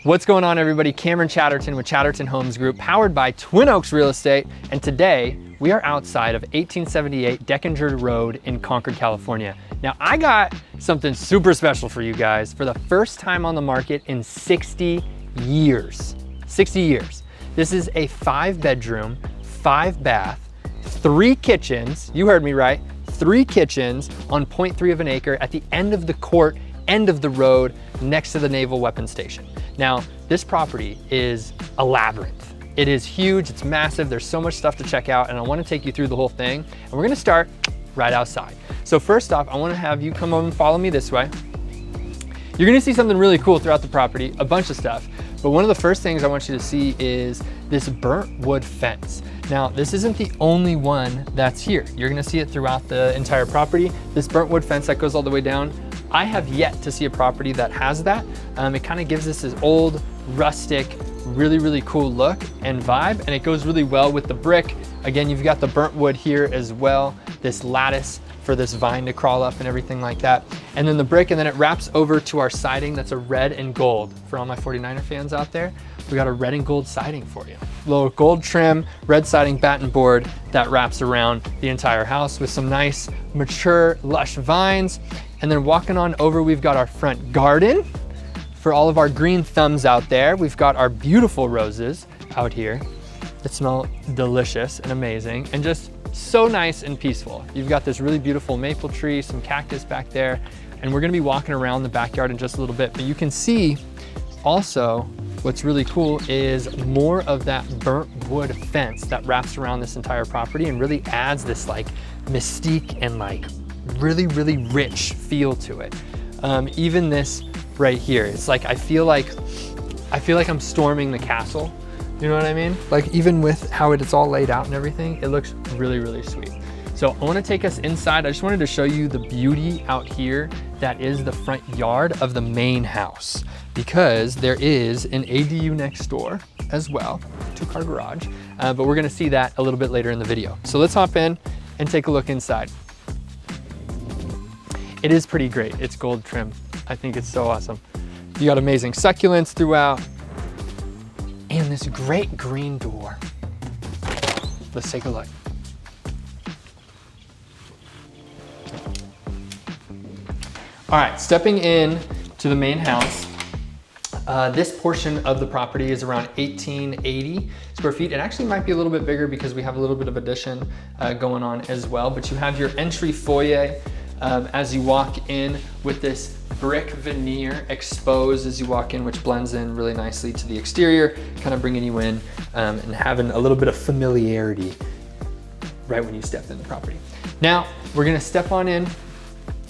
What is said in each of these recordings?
What's going on, everybody? Cameron Chatterton with Chatterton Homes Group, powered by Twin Oaks Real Estate. And today we are outside of 1878 Denkinger Rd in Concord, California. Now, I got something super special for you guys for the first time on the market in 60 years. 60 years. This is a 5-bedroom, 5-bath, 3 kitchens. You heard me right. 3 kitchens on 0.3 of an acre at the end of the court, end of the road, next to the Naval Weapons Station. Now, this property is a labyrinth. It is huge, it's massive, there's so much stuff to check out, and I wanna take you through the whole thing, and we're gonna start right outside. So first off, I wanna have you come over and follow me this way. You're gonna see something really cool throughout the property, a bunch of stuff, but one of the first things I want you to see is this burnt wood fence. Now, this isn't the only one that's here. You're gonna see it throughout the entire property. This burnt wood fence that goes all the way down, I have yet to see a property that has that. It kind of gives us this old, rustic, really, really cool look and vibe, and it goes really well with the brick. Again, you've got the burnt wood here as well, this lattice for this vine to crawl up and everything like that. And then the brick, and then it wraps over to our siding that's a red and gold. For all my 49er fans out there, we got a red and gold siding for you. Little gold trim, red siding batten board that wraps around the entire house with some nice, mature, lush vines. And then walking on over, we've got our front garden. For all of our green thumbs out there, we've got our beautiful roses out here that smell delicious and amazing and just so nice and peaceful. You've got this really beautiful maple tree, some cactus back there, and we're gonna be walking around the backyard in just a little bit, but you can see also what's really cool is more of that burnt wood fence that wraps around this entire property and really adds this like mystique and like really, really rich feel to it. Even this right here, it's like I feel like I'm storming the castle. You know what I mean? Like even with how it's all laid out and everything, it looks really, really sweet. So I want to take us inside. I just wanted to show you the beauty out here that is the front yard of the main house, because there is an ADU next door as well, 2-car garage, but we're gonna see that a little bit later in the video. So let's hop in and take a look inside. It is pretty great. It's gold trim. I think it's so awesome. You got amazing succulents throughout and this great green door. Let's take a look. All right, stepping in to the main house. This portion of the property is around 1880 square feet. It actually might be a little bit bigger because we have a little bit of addition going on as well, but you have your entry foyer as you walk in with this brick veneer exposed as you walk in, which blends in really nicely to the exterior, kind of bringing you in and having a little bit of familiarity right when you step in the property. Now, we're gonna step on in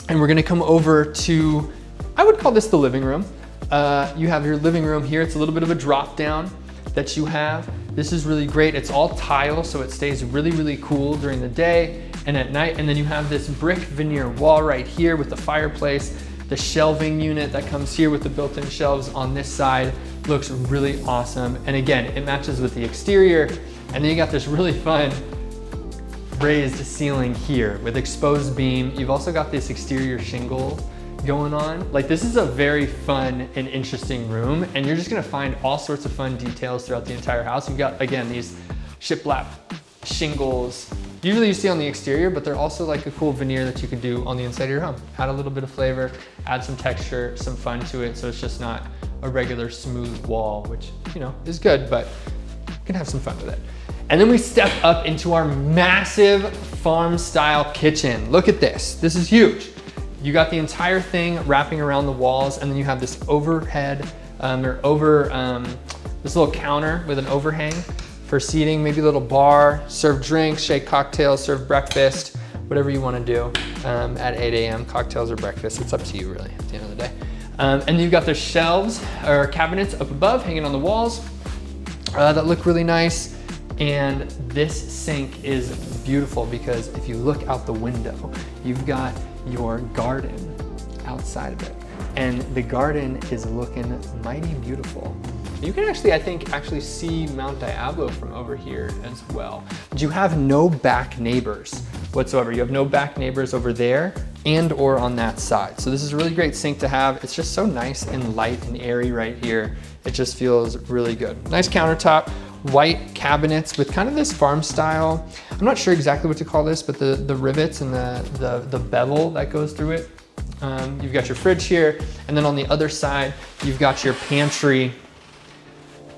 and we're gonna come over to, I would call this the living room. You have your living room here. It's a little bit of a drop down that you have. This is really great. It's all tile, so it stays really, really cool during the day and at night. And then you have this brick veneer wall right here with the fireplace. The shelving unit that comes here with the built-in shelves on this side looks really awesome. And again, it matches with the exterior. And then you got this really fun raised ceiling here with exposed beam. You've also got this exterior shingle going on. Like, this is a very fun and interesting room, and you're just gonna find all sorts of fun details throughout the entire house. You've got, again, these shiplap shingles. Usually you see on the exterior, but they're also like a cool veneer that you could do on the inside of your home. Add a little bit of flavor, add some texture, some fun to it, so it's just not a regular smooth wall, which, you know, is good, but you can have some fun with it. And then we step up into our massive farm-style kitchen. Look at this. This is huge. You got the entire thing wrapping around the walls, and then you have this overhead, this little counter with an overhang for seating, maybe a little bar, serve drinks, shake cocktails, serve breakfast, whatever you wanna do at 8 a.m., cocktails or breakfast. It's up to you really at the end of the day. And you've got the shelves or cabinets up above hanging on the walls that look really nice. And this sink is beautiful because if you look out the window, you've got your garden outside of it. And the garden is looking mighty beautiful. You can actually, I think, see Mount Diablo from over here as well. But you have no back neighbors whatsoever. You have no back neighbors over there and or on that side. So this is a really great sink to have. It's just so nice and light and airy right here It just feels really good. Nice countertop, white cabinets with kind of this farm style. I'm not sure exactly what to call this, but the rivets and the bevel that goes through it. You've got your fridge here, and then on the other side, you've got your pantry,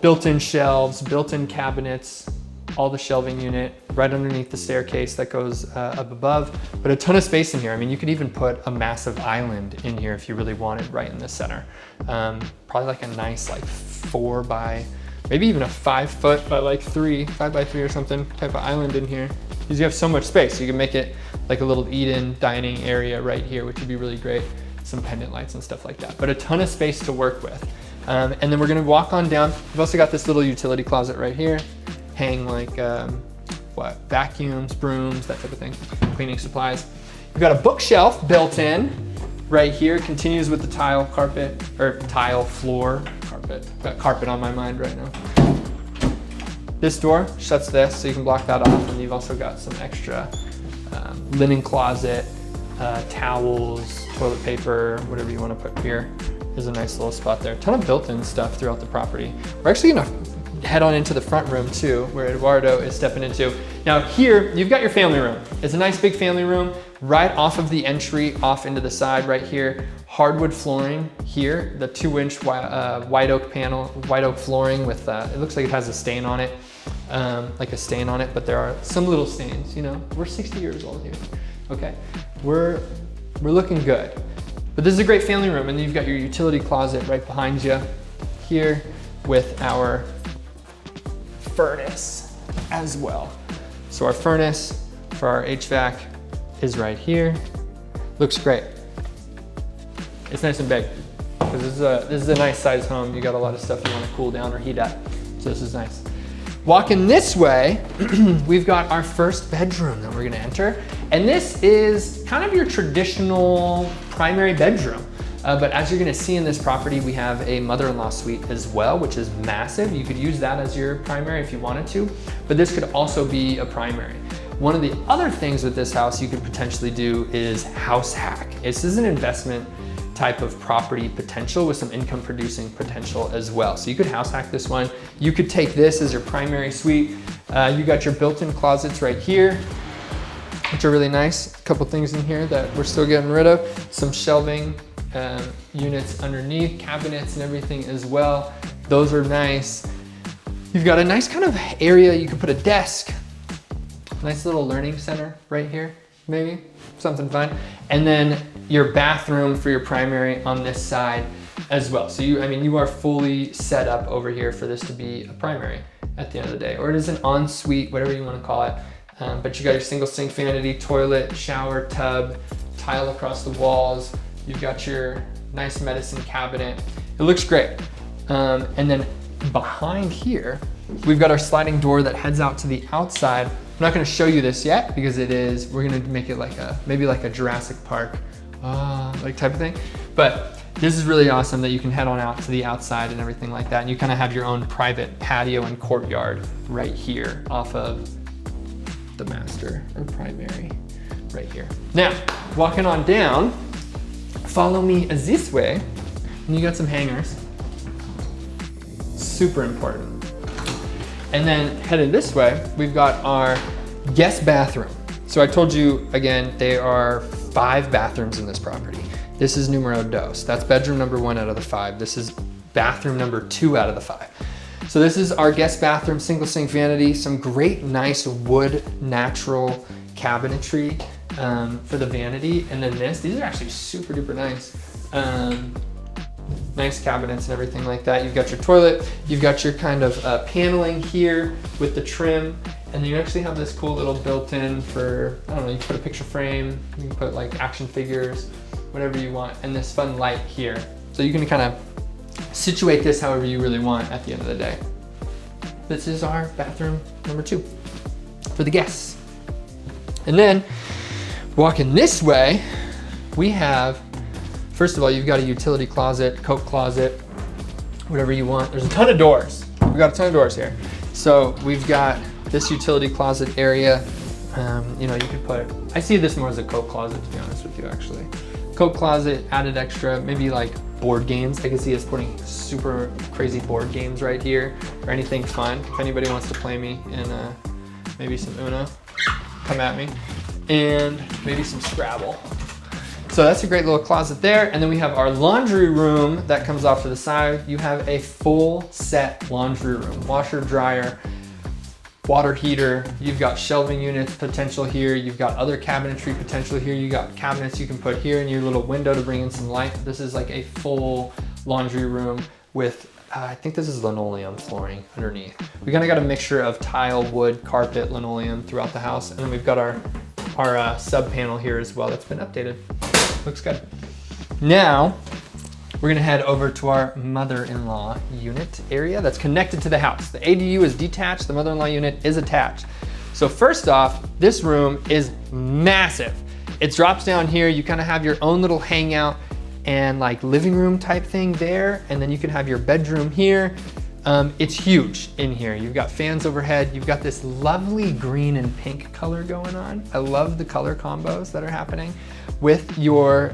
built-in shelves, built-in cabinets, all the shelving unit right underneath the staircase that goes up above, but a ton of space in here. I mean, you could even put a massive island in here if you really wanted, right in the center. Probably like a nice like 4 by, maybe even a 5 foot by like 5 by 3 or something type of island in here. Because you have so much space. You can make it like a little eat-in dining area right here, which would be really great. Some pendant lights and stuff like that, but a ton of space to work with. And then we're gonna walk on down. We've also got this little utility closet right here. Hang like, vacuums, brooms, that type of thing, cleaning supplies. You've got a bookshelf built in right here, continues with the tile carpet, or tile floor carpet. I've got carpet on my mind right now. This door shuts this, so you can block that off, and you've also got some extra linen closet, towels, toilet paper, whatever you want to put here. There's a nice little spot there. A ton of built-in stuff throughout the property. We're actually gonna head on into the front room too, where Eduardo is stepping into. Now here, you've got your family room. It's a nice big family room right off of the entry, off into the side right here. Hardwood flooring here, the 2-inch white oak flooring with, it looks like it has a stain on it, but there are some little stains, you know. We're 60 years old here, okay? We're looking good. But this is a great family room, and then you've got your utility closet right behind you here with our furnace as well. So our furnace for our HVAC is right here. Looks great. It's nice and big, because this is a nice size home. You got a lot of stuff you want to cool down or heat up. So this is nice. Walking this way, we've got our first bedroom that we're gonna enter. And this is kind of your traditional primary bedroom. But as you're gonna see in this property, we have a mother-in-law suite as well, which is massive. You could use that as your primary if you wanted to, but this could also be a primary. One of the other things with this house you could potentially do is house hack. This is an investment type of property potential with some income producing potential as well. So you could house hack this one. You could take this as your primary suite. You got your built-in closets right here, which are really nice. A couple things in here that we're still getting rid of. Some shelving units underneath, cabinets and everything as well. Those are nice. You've got a nice kind of area. You can put a desk, nice little learning center right here, maybe, something fun. And then your bathroom for your primary on this side as well. So you are fully set up over here for this to be a primary at the end of the day, or it is an ensuite, whatever you want to call it. But you got your single sink vanity, toilet, shower, tub, tile across the walls. You've got your nice medicine cabinet. It looks great. And then behind here, we've got our sliding door that heads out to the outside. I'm not gonna show you this yet because we're gonna make it like maybe like a Jurassic Park like type of thing. But this is really awesome that you can head on out to the outside and everything like that. And you kind of have your own private patio and courtyard right here off of the master or primary right here. Now, walking on down, follow me this way, and you got some hangers. Super important. And then headed this way, we've got our guest bathroom. So I told you, again, there are 5 bathrooms in this property. This is numero dos. That's bedroom number 1 out of the 5. This is bathroom number 2 out of the 5. So this is our guest bathroom, single sink vanity, some great, nice wood, natural cabinetry for the vanity. And then these are actually super duper nice. Nice cabinets and everything like that. You've got your toilet, you've got your kind of paneling here with the trim, and you actually have this cool little built-in for, I don't know, you can put a picture frame, you can put like action figures, whatever you want, and this fun light here. So you can kind of situate this however you really want at the end of the day. This is our bathroom number 2 for the guests. And then walking this way, we have, first of all, you've got a utility closet, coat closet, whatever you want. There's a ton of doors. We've got a ton of doors here. So we've got this utility closet area. You know, you could put, I see this more as a coat closet, to be honest with you, actually. Coat closet, added extra, maybe like board games. I can see us putting super crazy board games right here, or anything fun. If anybody wants to play me in maybe some Uno, come at me. And maybe some Scrabble. So that's a great little closet there. And then we have our laundry room that comes off to the side. You have a full set laundry room, washer, dryer, water heater. You've got shelving units potential here. You've got other cabinetry potential here. You got cabinets you can put here in your little window to bring in some light. This is like a full laundry room with, I think this is linoleum flooring underneath. We kind of got a mixture of tile, wood, carpet, linoleum throughout the house. And then we've got our sub panel here as well that's been updated. Looks good. Now, we're gonna head over to our mother-in-law unit area that's connected to the house. The ADU is detached, the mother-in-law unit is attached. So first off, this room is massive. It drops down here, you kind of have your own little hangout and like living room type thing there, and then you can have your bedroom here. It's huge in here. You've got fans overhead. You've got this lovely green and pink color going on. I love the color combos that are happening with your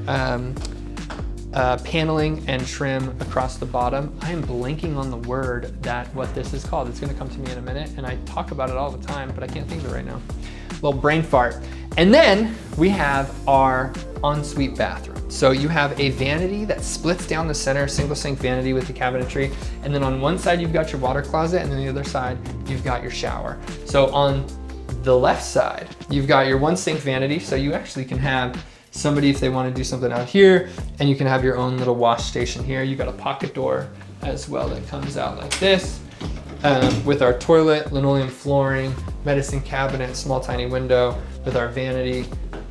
paneling and trim across the bottom. I am blanking on the word what this is called. It's gonna come to me in a minute, and I talk about it all the time, but I can't think of it right now. Little brain fart. And then we have our ensuite bathroom. So you have a vanity that splits down the center, single sink vanity with the cabinetry. And then on one side, you've got your water closet, and then the other side, you've got your shower. So on the left side, you've got your one sink vanity. So you actually can have somebody, if they want to do something out here, and you can have your own little wash station here. You've got a pocket door as well that comes out like this. With our toilet, linoleum flooring, medicine cabinet, small tiny window with our vanity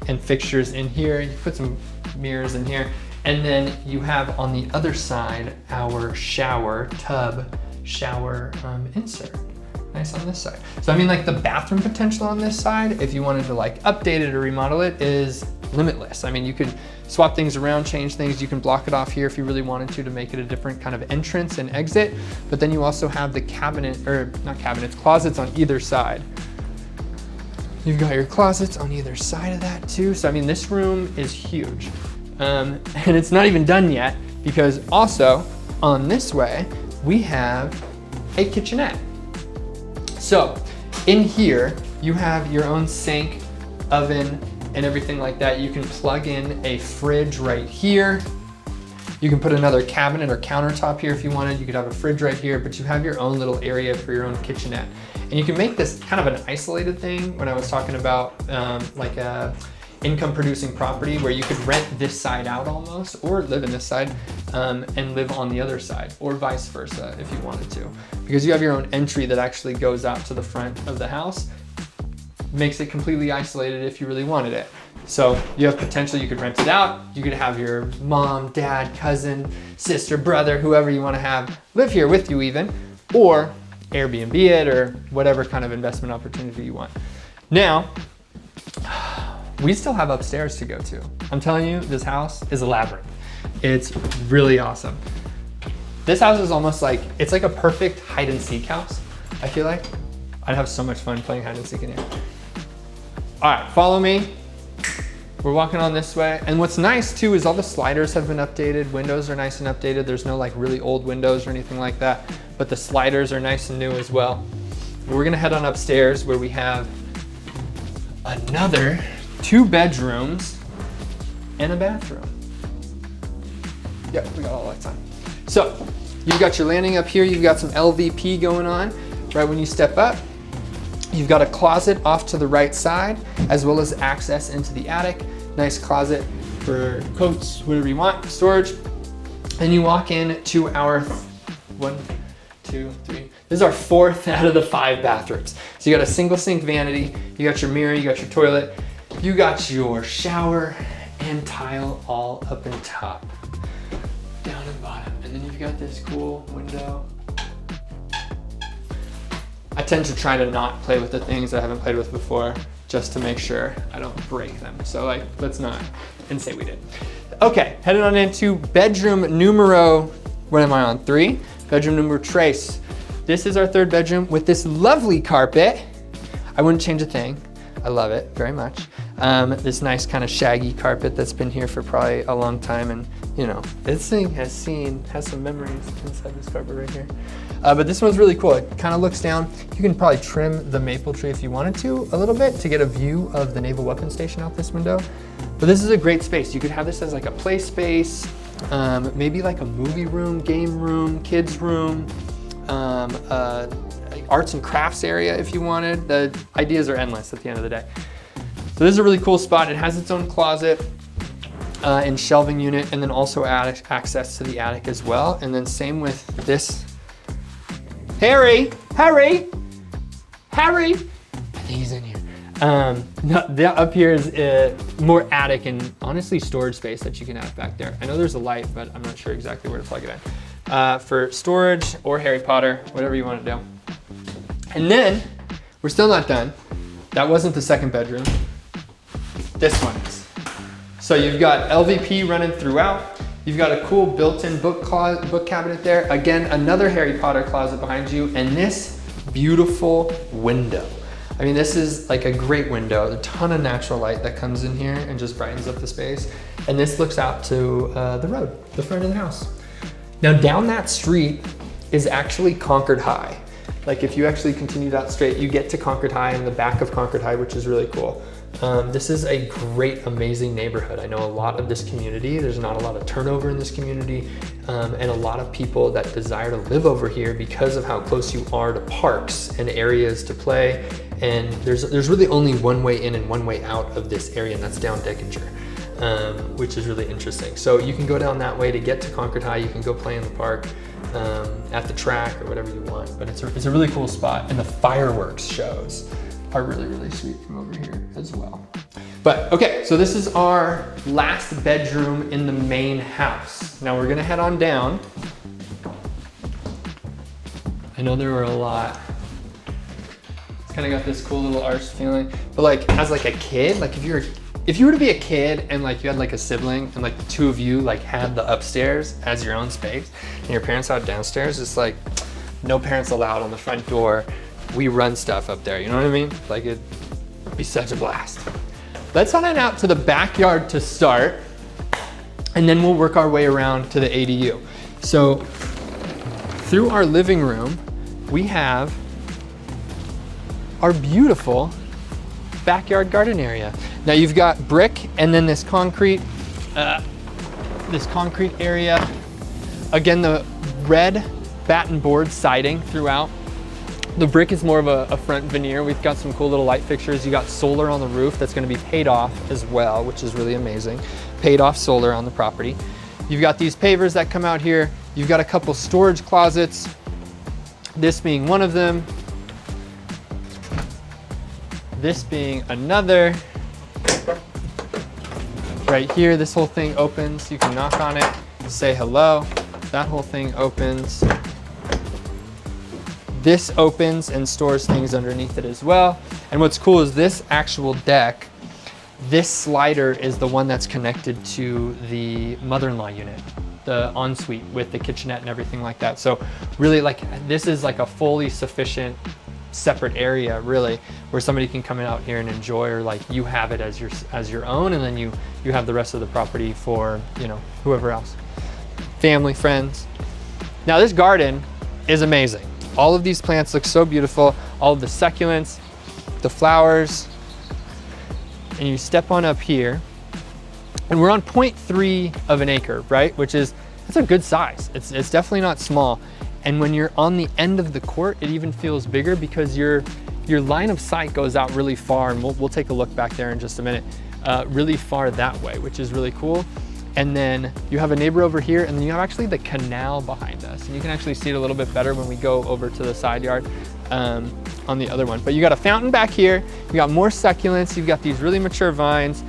and fixtures in here. You put some mirrors in here. And then you have on the other side, our shower tub, shower insert. Nice on this side. So I mean, like the bathroom potential on this side, if you wanted to like update it or remodel it, is limitless. I mean, you could swap things around, change things. You can block it off here if you really wanted to make it a different kind of entrance and exit. But then you also have the cabinet, or not cabinets, closets on either side. You've got your closets on either side of that too. So I mean, this room is huge. And it's not even done yet, because also on this way, we have a kitchenette. So in here, you have your own sink, oven, and everything like that. You can plug in a fridge right here. You can put another cabinet or countertop here if you wanted. You could have a fridge right here, but you have your own little area for your own kitchenette. And you can make this kind of an isolated thing when I was talking about like a income producing property where you could rent this side out almost, or live in this side and live on the other side, or vice versa if you wanted to. Because you have your own entry that actually goes out to the front of the house, makes it completely isolated if you really wanted it. So you have potential, you could rent it out, you could have your mom, dad, cousin, sister, brother, whoever you want to have live here with you even, or Airbnb it, or whatever kind of investment opportunity you want. Now, we still have upstairs to go to. I'm telling you, this house is a labyrinth. It's really awesome. This house is almost like, it's like a perfect hide and seek house, I feel like. I'd have so much fun playing hide and seek in here. All right, follow me. We're walking on this way. And what's nice too is all the sliders have been updated. Windows are nice and updated. There's no like really old windows or anything like that, but the sliders are nice and new as well. We're gonna head on upstairs where we have another 2 bedrooms and a bathroom. Yep, we got all lights on. So you've got your landing up here. You've got some LVP going on right when you step up. You've got a closet off to the right side, as well as access into the attic. Nice closet for coats, whatever you want, storage. And you walk in to our 1, 2, 3. This is our 4th out of the 5 bathrooms. So you got a single sink vanity, you got your mirror, you got your toilet, you got your shower and tile all up and top, down and bottom. And then you've got this cool window. I tend to try to not play with the things I haven't played with before, just to make sure I don't break them. So like, let's not, and say we did. Okay, heading on into bedroom numero, what am I on, 3? Bedroom numero 3. This is our 3rd bedroom with this lovely carpet. I wouldn't change a thing. I love it very much. This nice kind of shaggy carpet that's been here for probably a long time, and you know, this thing has some memories inside this carpet right here. But this one's really cool. It kind of looks down. You can probably trim the maple tree if you wanted to a little bit to get a view of the Naval Weapons Station out this window. But this is a great space. You could have this as like a play space, maybe like a movie room, game room, kids room, arts and crafts area if you wanted. The ideas are endless at the end of the day. So this is a really cool spot. It has its own closet and shelving unit, and then also access to the attic as well. And then same with this. Harry! I think he's in here. Up here is more attic and honestly storage space that you can have back there. I know there's a light, but I'm not sure exactly where to plug it in. For storage or Harry Potter, whatever you want to do. And then, we're still not done. That wasn't the second bedroom. This one is. So you've got LVP running throughout. You've got a cool built-in book cabinet there. Again, another Harry Potter closet behind you, and this beautiful window. I mean, this is like a great window. A ton of natural light that comes in here and just brightens up the space. And this looks out to the road, the front of the house. Now down that street is actually Concord High. Like if you actually continue that straight, you get to Concord High and the back of Concord High, which is really cool. This is a great, amazing neighborhood. I know a lot of this community. There's not a lot of turnover in this community, and a lot of people that desire to live over here because of how close you are to parks and areas to play. And there's really only one way in and one way out of this area, and that's down Denkinger, which is really interesting. So you can go down that way to get to Concord High. You can go play in the park, at the track or whatever you want. But it's a really cool spot, and the fireworks shows are really, really sweet from over here as well. But okay, so this is our last bedroom in the main house. Now we're gonna head on down. I know there were a lot. It's kind of got this cool little arched feeling. But like, as like a kid, like if you were to be a kid and like you had like a sibling and like the two of you like had the upstairs as your own space and your parents out downstairs, it's like no parents allowed on the front door. We run stuff up there, you know what I mean? Like it'd be such a blast. Let's head on out to the backyard to start, and then we'll work our way around to the ADU. So through our living room, we have our beautiful backyard garden area. Now you've got brick and then this concrete area. Again, the red batten board siding throughout. The brick is more of a front veneer. We've got some cool little light fixtures. You got solar on the roof that's gonna be paid off as well, which is really amazing. Paid off solar on the property. You've got these pavers that come out here. You've got a couple storage closets, this being one of them, this being another. Right here, this whole thing opens. You can knock on it, say hello. That whole thing opens. This opens and stores things underneath it as well. And what's cool is this actual deck, this slider is the one that's connected to the mother-in-law unit, the ensuite with the kitchenette and everything like that. So really, like, this is like a fully sufficient separate area really, where somebody can come out here and enjoy, or like you have it as your own, and then you have the rest of the property for, you know, whoever else, family, friends. Now this garden is amazing. All of these plants look so beautiful. All of the succulents, the flowers, and you step on up here, and we're on 0.3 of an acre, right? Which is, that's a good size. It's definitely not small. And when you're on the end of the court, it even feels bigger because your line of sight goes out really far, and we'll take a look back there in just a minute, really far that way, which is really cool. And then you have a neighbor over here, and then you have actually the canal behind us. And you can actually see it a little bit better when we go over to the side yard on the other one. But you got a fountain back here, you got more succulents, you've got these really mature vines,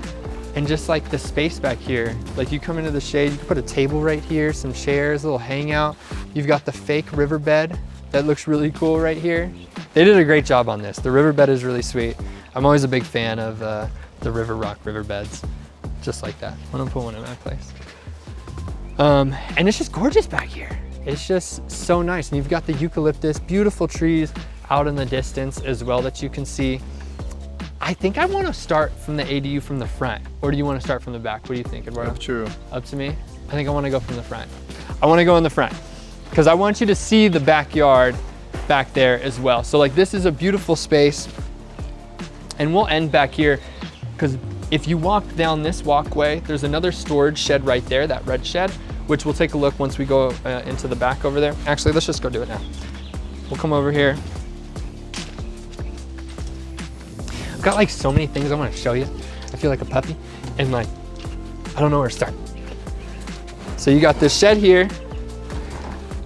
and just like the space back here, like you come into the shade, you can put a table right here, some chairs, a little hangout. You've got the fake riverbed that looks really cool right here. They did a great job on this. The riverbed is really sweet. I'm always a big fan of the river rock riverbeds. Just like that. I'm gonna put one in my place. And it's just gorgeous back here. It's just so nice. And you've got the eucalyptus, beautiful trees out in the distance as well that you can see. I think I want to start from the ADU from the front, or do you want to start from the back? What do you think, Eduardo? Up to you. Up to me? I think I want to go from the front. I want to go in the front because I want you to see the backyard back there as well. So like this is a beautiful space, and we'll end back here because if you walk down this walkway, there's another storage shed right there, that red shed, which we'll take a look once we go into the back over there. Actually, let's just go do it now. We'll come over here. I've got like so many things I want to show you. I feel like a puppy and like, I don't know where to start. So you got this shed here,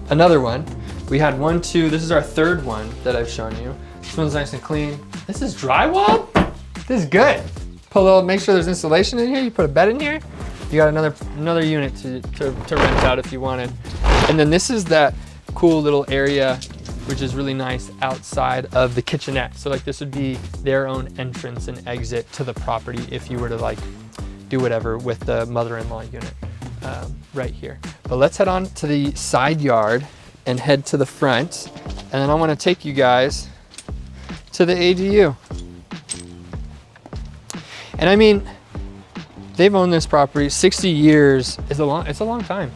another one. We had 1, 2, this is our third one that I've shown you. This one's nice and clean. This is drywall? This is good. Pull a little, make sure there's insulation in here. You put a bed in here. You got another unit to rent out if you wanted. And then this is that cool little area, which is really nice outside of the kitchenette. So like this would be their own entrance and exit to the property if you were to like do whatever with the mother-in-law unit right here. But let's head on to the side yard and head to the front. And then I wanna take you guys to the ADU. And I mean, they've owned this property, 60 years is it's a long time.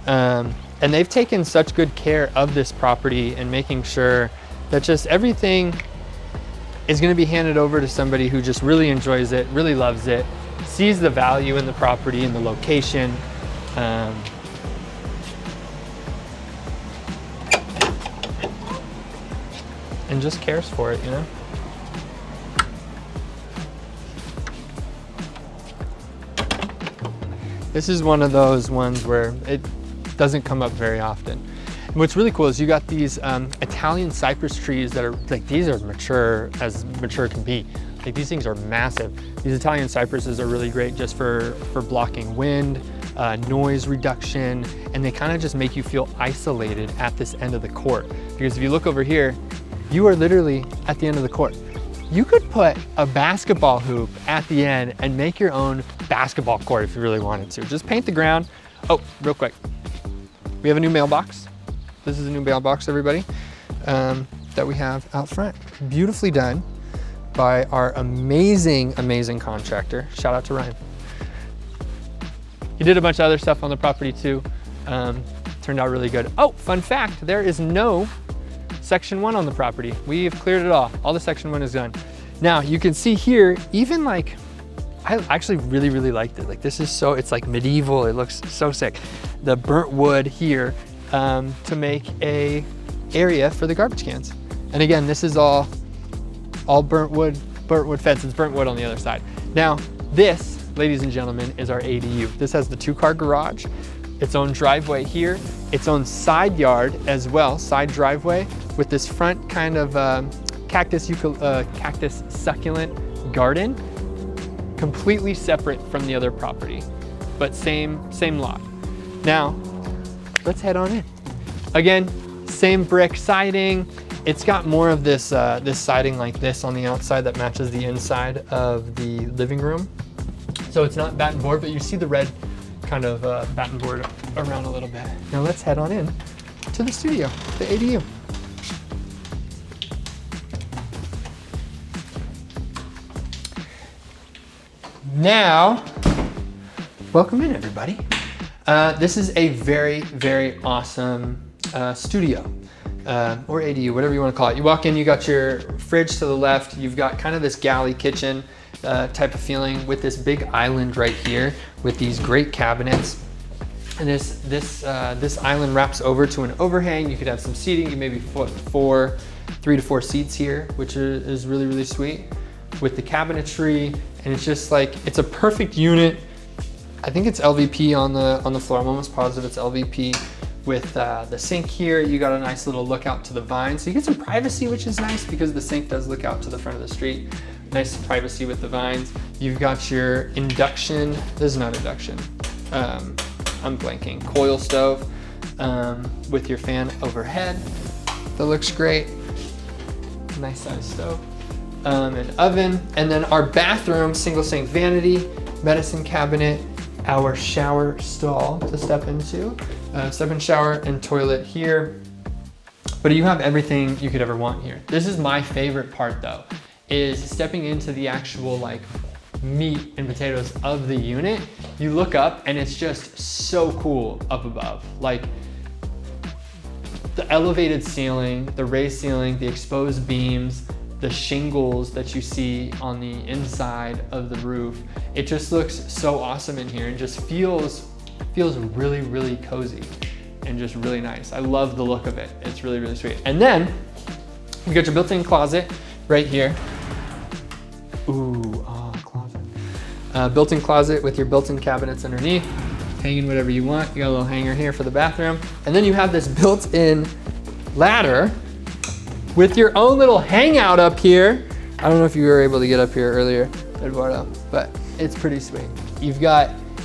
And they've taken such good care of this property and making sure that just everything is gonna be handed over to somebody who just really enjoys it, really loves it, sees the value in the property and the location. And just cares for it, you know? This is one of those ones where it doesn't come up very often. And what's really cool is you got these Italian cypress trees that are like, these are mature as mature can be. Like these things are massive. These Italian cypresses are really great just for blocking wind, noise reduction, and they kind of just make you feel isolated at this end of the court. Because if you look over here, you are literally at the end of the court. You could put a basketball hoop at the end and make your own basketball court if you really wanted to. Just paint the ground. Oh, real quick. We have a new mailbox. This is a new mailbox, everybody, that we have out front. Beautifully done by our amazing, amazing contractor. Shout out to Ryan. He did a bunch of other stuff on the property too. Turned out really good. Oh, fun fact, there is no Section 1 on the property. We've cleared it all. All the Section 1 is done. Now you can see here, even like, I actually really, really liked it. Like this is so, it's like medieval. It looks so sick. The burnt wood here to make a area for the garbage cans. And again, this is all burnt wood fence. It's burnt wood on the other side. Now this, ladies and gentlemen, is our ADU. This has the 2-car garage, its own driveway here, its own side yard as well, side driveway with this front kind of cactus succulent garden, completely separate from the other property, but same lot. Now, let's head on in. Again, same brick siding. It's got more of this, this siding like this on the outside that matches the inside of the living room. So it's not batten board, but you see the red kind of batten board around a little bit. Now let's head on in to the studio, the ADU. Now, welcome in everybody. This is a very, very awesome studio or ADU, whatever you want to call it. You walk in, you got your fridge to the left. You've got kind of this galley kitchen type of feeling with this big island right here with these great cabinets. And this island wraps over to an overhang. You could have some seating. You maybe put 3 to 4 seats here, which is really, really sweet with the cabinetry. And it's just like, it's a perfect unit. I think it's LVP on the floor. I'm almost positive it's LVP with the sink here. You got a nice little look out to the vine. So you get some privacy, which is nice because the sink does look out to the front of the street. Nice privacy with the vines. You've got your induction, this is not induction, I'm blanking, coil stove with your fan overhead. That looks great. Nice size stove. An oven, and then our bathroom, single sink vanity, medicine cabinet, our shower stall to step into, step-in shower and toilet here. But you have everything you could ever want here. This is my favorite part though, is stepping into the actual like meat and potatoes of the unit. You look up and it's just so cool up above. Like the elevated ceiling, the raised ceiling, the exposed beams, the shingles that you see on the inside of the roof. It just looks so awesome in here and just feels really, really cozy and just really nice. I love the look of it. It's really, really sweet. And then you got your built-in closet right here. Ooh, closet. Built-in closet with your built-in cabinets underneath, hanging whatever you want. You got a little hanger here for the bathroom. And then you have this built-in ladder with your own little hangout up here. I don't know if you were able to get up here earlier, Eduardo, but it's pretty sweet.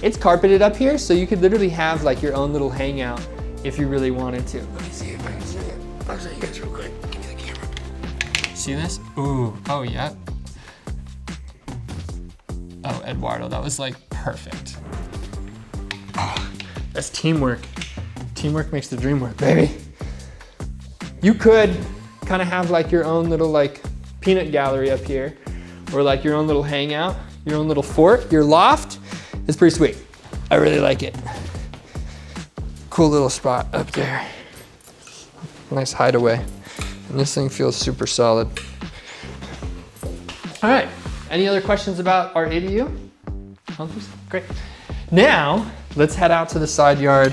It's carpeted up here, so you could literally have like your own little hangout if you really wanted to. Let me see if I can see it. I'll show you guys real quick. Give me the camera. See this? Ooh, oh yeah. Oh, Eduardo, that was like perfect. Oh, that's teamwork. Teamwork makes the dream work, baby. You could kind of have like your own little like peanut gallery up here, or like your own little hangout, your own little fort, your loft. It's pretty sweet. I really like it. Cool little spot up there. Nice hideaway. And this thing feels super solid. All right, any other questions about our ADU? Great. Now, let's head out to the side yard,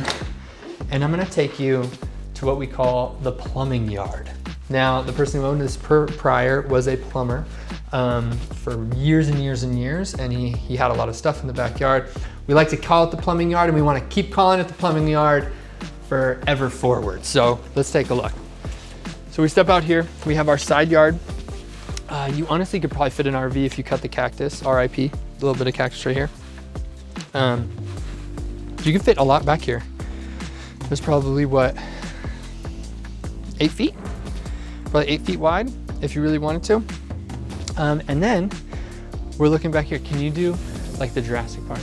and I'm gonna take you to what we call the plumbing yard. Now, the person who owned this prior was a plumber for years and years and years, and he had a lot of stuff in the backyard. We like to call it the plumbing yard, and we want to keep calling it the plumbing yard forever forward. So let's take a look. So we step out here, we have our side yard. You honestly could probably fit an RV if you cut the cactus, RIP, a little bit of cactus right here. You can fit a lot back here. There's probably what, 8 feet? Probably 8 feet wide if you really wanted to. And then we're looking back here. Can you do like the Jurassic Park?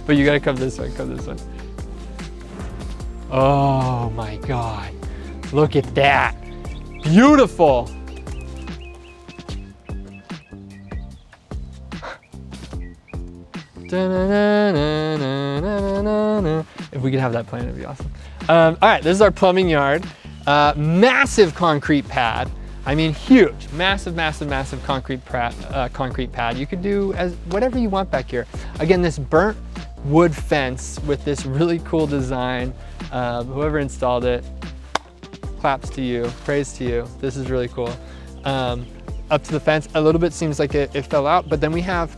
But you gotta come this way, come this way. Oh my God, look at that. Beautiful. If we could have that plan, it'd be awesome. All right, this is our plumbing yard. Massive concrete pad. I mean, huge, massive, massive, massive concrete pad. You could do as whatever you want back here. Again, this burnt wood fence with this really cool design. Whoever installed it, claps to you, praise to you. This is really cool. Up to the fence, a little bit seems like it fell out, but then we have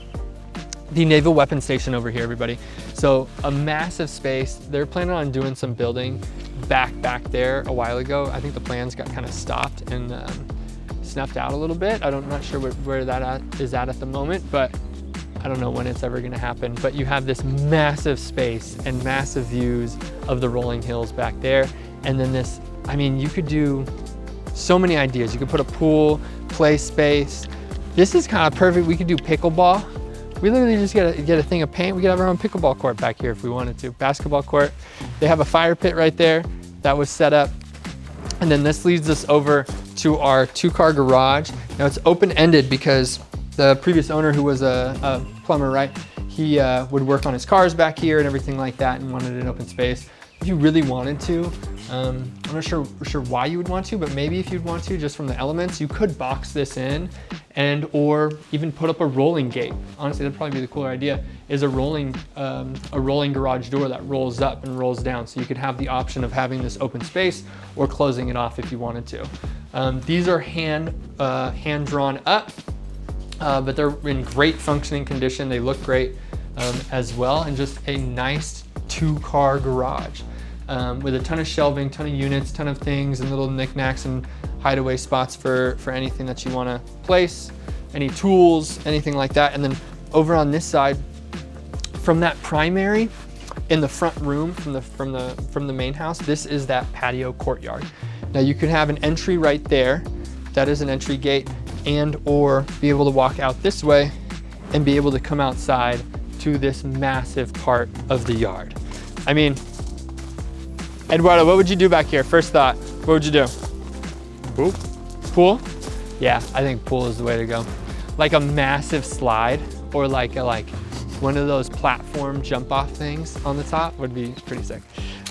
the Naval Weapons Station over here, everybody. So a massive space. They're planning on doing some building back there a while ago. I think the plans got kind of stopped and snuffed out a little bit. I'm not sure where that is at the moment, but I don't know when it's ever gonna happen. But you have this massive space and massive views of the rolling hills back there. And then this, I mean, you could do so many ideas. You could put a pool, play space. This is kind of perfect. We could do pickleball. We literally just get a thing of paint. We could have our own pickleball court back here if we wanted to. Basketball court. They have a fire pit right there that was set up. And then this leads us over to our 2-car garage. Now it's open-ended because the previous owner, who was a plumber, right? He would work on his cars back here and everything like that and wanted an open space. If you really wanted to, I'm not sure why you would want to, but maybe if you'd want to, just from the elements, you could box this in or even put up a rolling gate. Honestly, that'd probably be the cooler idea, is a rolling garage door that rolls up and rolls down. So you could have the option of having this open space or closing it off if you wanted to. These are hand drawn up, but they're in great functioning condition. They look great as well, and just a nice 2-car garage. With a ton of shelving, ton of units, ton of things and little knickknacks and hideaway spots for anything that you want to place, any tools, anything like that. And then over on this side, from that primary in the front room from the main house, this is that patio courtyard. Now you could have an entry right there. That is an entry gate, and or be able to walk out this way and be able to come outside to this massive part of the yard. I mean, Eduardo, what would you do back here? First thought, what would you do? Pool? Yeah, I think pool is the way to go. Like a massive slide or like one of those platform jump off things on the top would be pretty sick.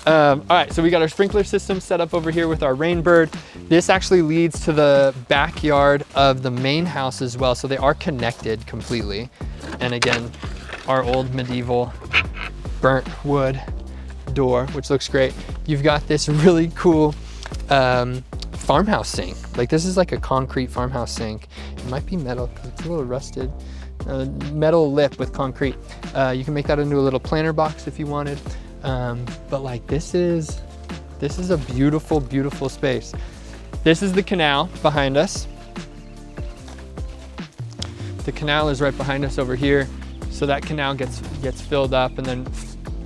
All right, so we got our sprinkler system set up over here with our Rainbird. This actually leads to the backyard of the main house as well, so they are connected completely. And again, our old medieval burnt wood door, which looks great. You've got this really cool farmhouse sink. Like this is like a concrete farmhouse sink. It might be metal because it's a little rusted. Metal lip with concrete. You can make that into a little planter box if you wanted. But like this is a beautiful, beautiful space. This is the canal behind us. The canal is right behind us over here. So that canal gets filled up and then,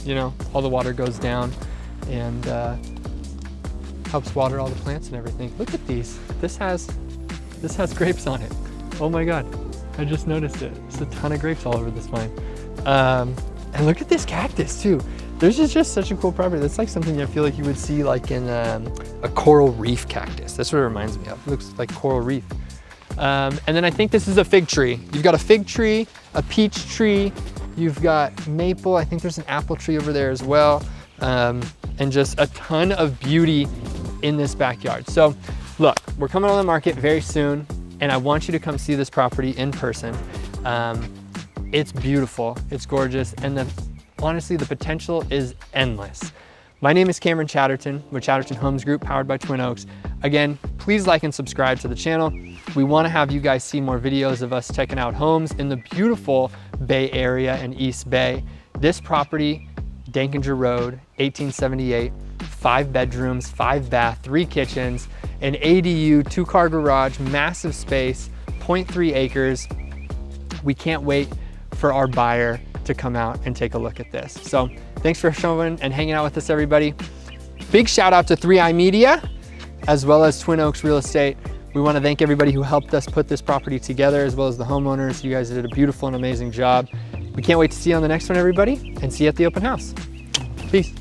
you know, all the water goes down and helps water all the plants and everything. Look at these. This has grapes on it. Oh my God, I just noticed it. There's a ton of grapes all over this vine. And look at this cactus too. This is just such a cool property. That's like something I feel like you would see like in a coral reef cactus. That's what it reminds me of. It looks like coral reef. And then I think this is a fig tree. You've got a fig tree, a peach tree, you've got maple. I think there's an apple tree over there as well. And just a ton of beauty in this backyard. So look, we're coming on the market very soon and I want you to come see this property in person. It's beautiful, it's gorgeous, and honestly, the potential is endless. My name is Cameron Chatterton with Chatterton Homes Group, powered by Twin Oaks. Again, please like and subscribe to the channel. We want to have you guys see more videos of us checking out homes in the beautiful Bay Area and East Bay. This property, Denkinger Rd, 1878, 5 bedrooms, 5 bath, 3 kitchens, an ADU, 2-car garage, massive space, 0.3 acres. We can't wait for our buyer to come out and take a look at this. So thanks for showing and hanging out with us, everybody. Big shout out to 3i Media, as well as Twin Oaks Real Estate. We want to thank everybody who helped us put this property together, as well as the homeowners. You guys did a beautiful and amazing job. We can't wait to see you on the next one, everybody, and see you at the open house. Peace.